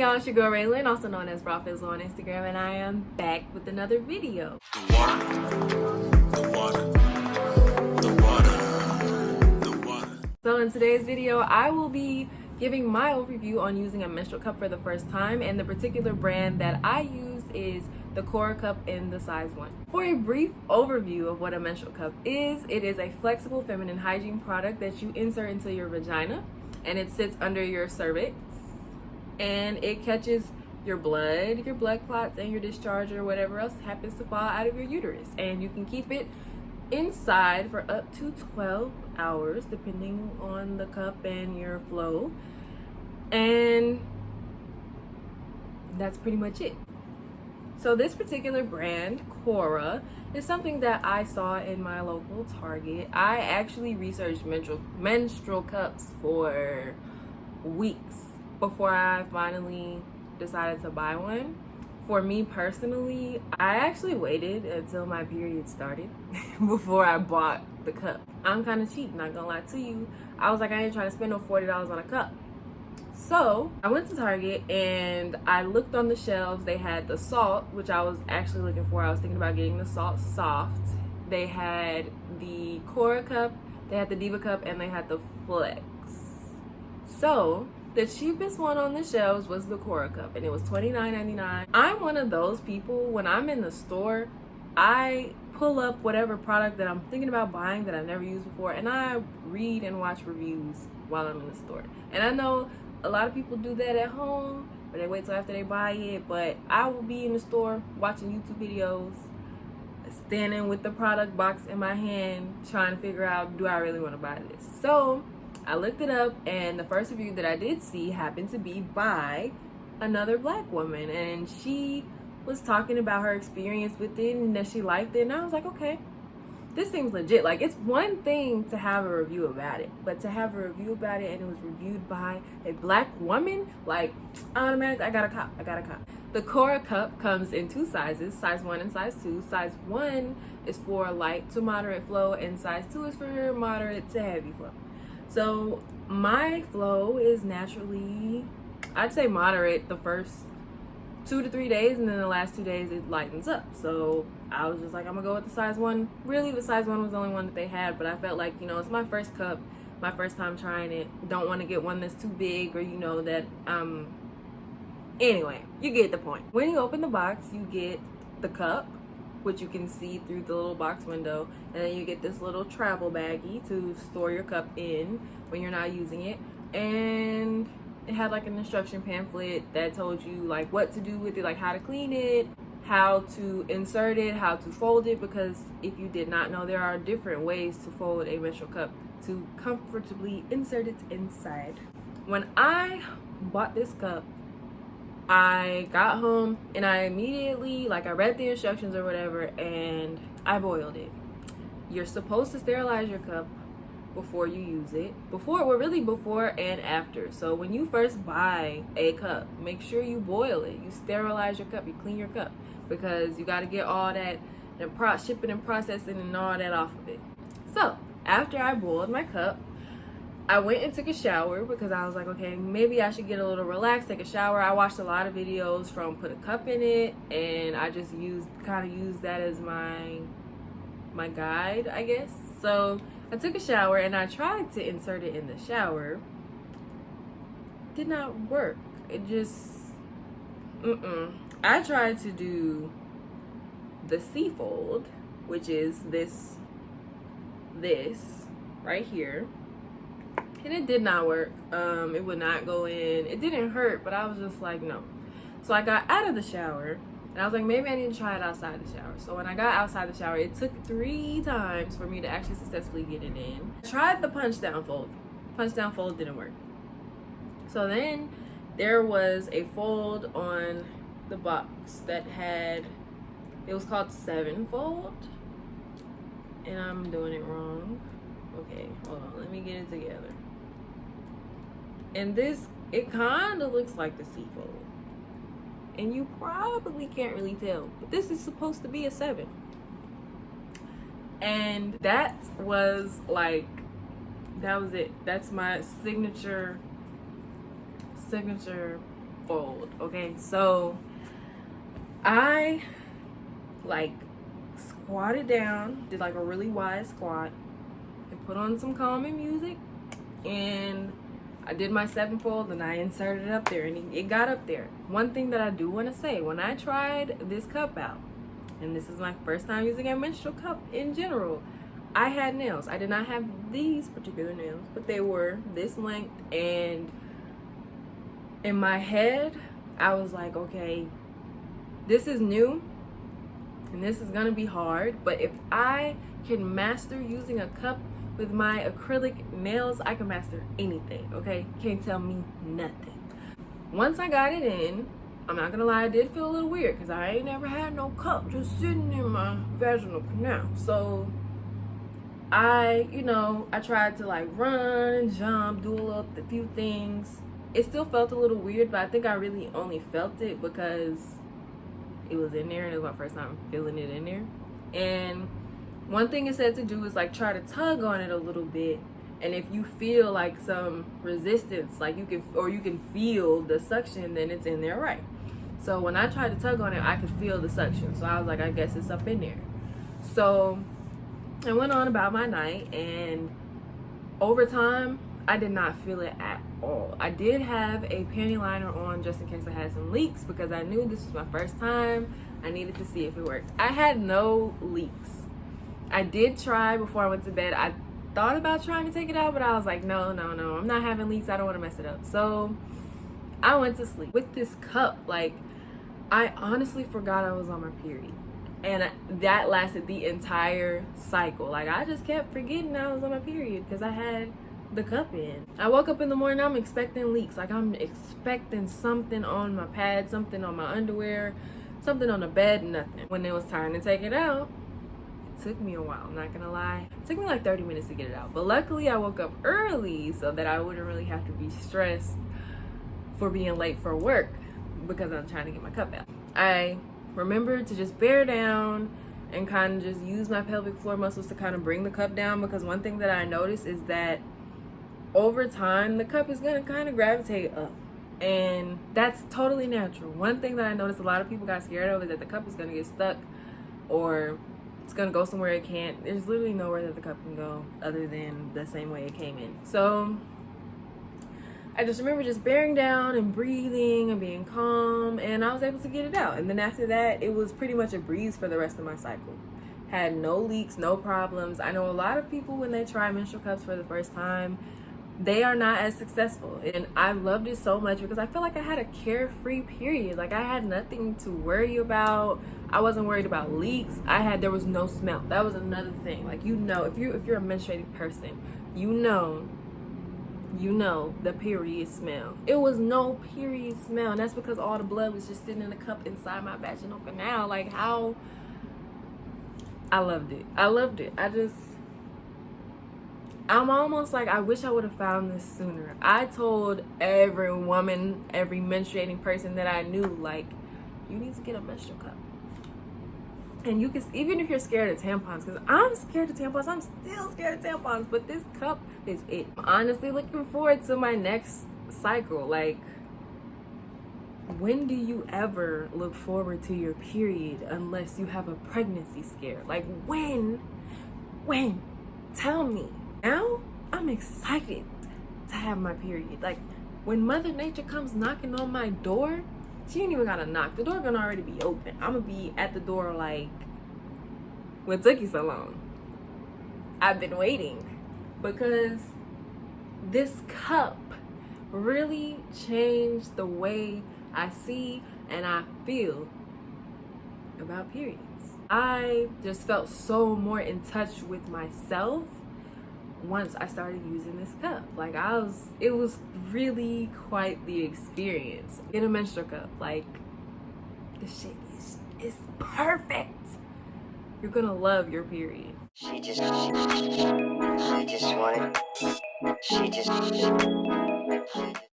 Y'all, it's your girl Raylan, also known as Raw Fizzle on Instagram, and I am back with another video. So in today's video, I will be giving my overview on using a menstrual cup for the first time, and the particular brand that I use is the Cora cup in the size 1. For a brief overview of what a menstrual cup is, it is a flexible feminine hygiene product that you insert into your vagina, and it sits under your cervix, and it catches your blood clots, and your discharge or whatever else happens to fall out of your uterus. And you can keep it inside for up to 12 hours depending on the cup and your flow. And that's pretty much it. So this particular brand, Cora, is something that I saw in my local Target. I actually researched menstrual cups for weeks before I finally decided to buy one. For me personally, I actually waited until my period started before I bought the cup. I'm kind of cheap, not gonna lie to you. I was like, I ain't trying to spend no $40 on a cup. So I went to Target and I looked on the shelves. They had the salt, which I was actually looking for. I was thinking about getting the salt soft. They had the Cora cup, they had the Diva cup, and they had the Flex. So the cheapest one on the shelves was the Cora cup, and it was $29.99. I'm one of those people, when I'm in the store, I pull up whatever product that I'm thinking about buying that I've never used before, and I read and watch reviews while I'm in the store. And I know a lot of people do that at home, or they wait till after they buy it, but I will be in the store watching YouTube videos, standing with the product box in my hand, trying to figure out, do I really want to buy this? So I looked it up, and the first review that I did see happened to be by another black woman, and she was talking about her experience with it and that she liked it. And I was like, okay, this seems legit. Like, it's one thing to have a review about it, but to have a review about it and it was reviewed by a black woman, like, automatically I got a cop. The Cora cup comes in 2 sizes, size 1 and size 2. Size 1 is for light to moderate flow, and size 2 is for moderate to heavy flow. So my flow is naturally, I'd say moderate the first 2 to 3 days, and then the last 2 days it lightens up. So I was just like, I'm gonna go with the size 1. Really, the size 1 was the only one that they had, but I felt like, you know, it's my first cup, my first time trying it. Don't want to get one that's too big, or, you know, that anyway, you get the point. When you open the box, you get the cup, which you can see through the little box window, and then you get this little travel baggie to store your cup in when you're not using it. And it had like an instruction pamphlet that told you like what to do with it, like how to clean it, how to insert it, how to fold it, because if you did not know, there are different ways to fold a menstrual cup to comfortably insert it inside. When I bought this cup, I got home and I immediately, like, I read the instructions or whatever, and I boiled it. You're supposed to sterilize your cup before you use it. Before and after. So when you first buy a cup, make sure you boil it. You sterilize your cup, you clean your cup, because you got to get all that shipping and processing and all that off of it. So after I boiled my cup, I went and took a shower, because I was like, okay, maybe I should get a little relaxed, take a shower. I watched a lot of videos from put a cup in it, and I just kind of used that as my guide, I guess. So I took a shower and I tried to insert it in the shower. Did not work. It just, I tried to do the C-fold, which is this right here. And it did not work. It would not go in. It didn't hurt, but I was just like, no. So I got out of the shower, and I was like, maybe I need to try it outside the shower. So when I got outside the shower, it took 3 times for me to actually successfully get it in. I tried the punch down fold. Punch down fold didn't work. So then there was a fold on the box that had, it was called 7-fold. And I'm doing it wrong. Okay, hold on, let me get it together. And this, it kind of looks like the C-fold, and you probably can't really tell, but this is supposed to be a 7. And that was like, that was it. That's my signature sevenfold. Okay, so I like squatted down, did like a really wide squat, and put on some calming music, and I did my sevenfold and I inserted it up there, and it got up there. One thing that I do want to say, when I tried this cup out, and this is my first time using a menstrual cup in general, I had nails. I did not have these particular nails, but they were this length, and in my head, I was like, okay, this is new, and this is gonna be hard, but if I can master using a cup with my acrylic nails, I can master anything, okay? Can't tell me nothing. Once I got it in, I'm not gonna lie, I did feel a little weird because I ain't never had no cup just sitting in my vaginal canal. So I tried to like run and jump, do a few things. It still felt a little weird, but I think I really only felt it because it was in there and it was my first time feeling it in there. And one thing it said to do is like try to tug on it a little bit, and if you feel like some resistance, like you can feel the suction, then it's in there, right? So when I tried to tug on it, I could feel the suction, so I was like, I guess it's up in there. So I went on about my night, and over time I did not feel it at all. I did have a panty liner on just in case I had some leaks, because I knew this was my first time. I needed to see if it worked. I had no leaks. I did try before I went to bed. I thought about trying to take it out, but I was like, no, I'm not having leaks. I don't want to mess it up. So I went to sleep with this cup. Like, I honestly forgot I was on my period, and that lasted the entire cycle. Like, I just kept forgetting I was on my period because I had the cup in. I woke up in the morning, I'm expecting leaks. Like, I'm expecting something on my pad, something on my underwear, something on the bed, nothing. When it was time to take it out, took me a while, I'm not gonna lie. It took me like 30 minutes to get it out, but luckily I woke up early so that I wouldn't really have to be stressed for being late for work because I'm trying to get my cup out. I remembered to just bear down and kind of just use my pelvic floor muscles to kind of bring the cup down, because one thing that I noticed is that over time the cup is gonna kind of gravitate up, and that's totally natural. One thing that I noticed a lot of people got scared of is that the cup is gonna get stuck, or it's gonna go somewhere it can't. There's literally nowhere that the cup can go other than the same way it came in. So I just remember just bearing down and breathing and being calm, and I was able to get it out. And then after that, it was pretty much a breeze for the rest of my cycle. Had no leaks, no problems. I know a lot of people, when they try menstrual cups for the first time, they are not as successful, and I loved it so much because I felt like I had a carefree period. Like, I had nothing to worry about. I wasn't worried about leaks. There was no smell. That was another thing. Like, if you're a menstruating person, you know the period smell. It was no period smell, and that's because all the blood was just sitting in a cup inside my vaginal canal. Like, how I loved it. I'm almost like, I wish I would have found this sooner. I told every woman, every menstruating person that I knew, like, you need to get a menstrual cup. And you can, even if you're scared of tampons, because I'm scared of tampons, I'm still scared of tampons, but this cup is it. I'm honestly looking forward to my next cycle. Like, when do you ever look forward to your period unless you have a pregnancy scare? Like, when? Tell me. Now I'm excited to have my period. Like, when Mother Nature comes knocking on my door, she ain't even gotta knock. The door gonna already be open. I'm gonna be at the door like, what took you so long? I've been waiting, because this cup really changed the way I see and I feel about periods. I just felt so more in touch with myself once I started using this cup. Like, it was really quite the experience. Get a menstrual cup. Like, this shit is perfect. You're gonna love your period. She just wanted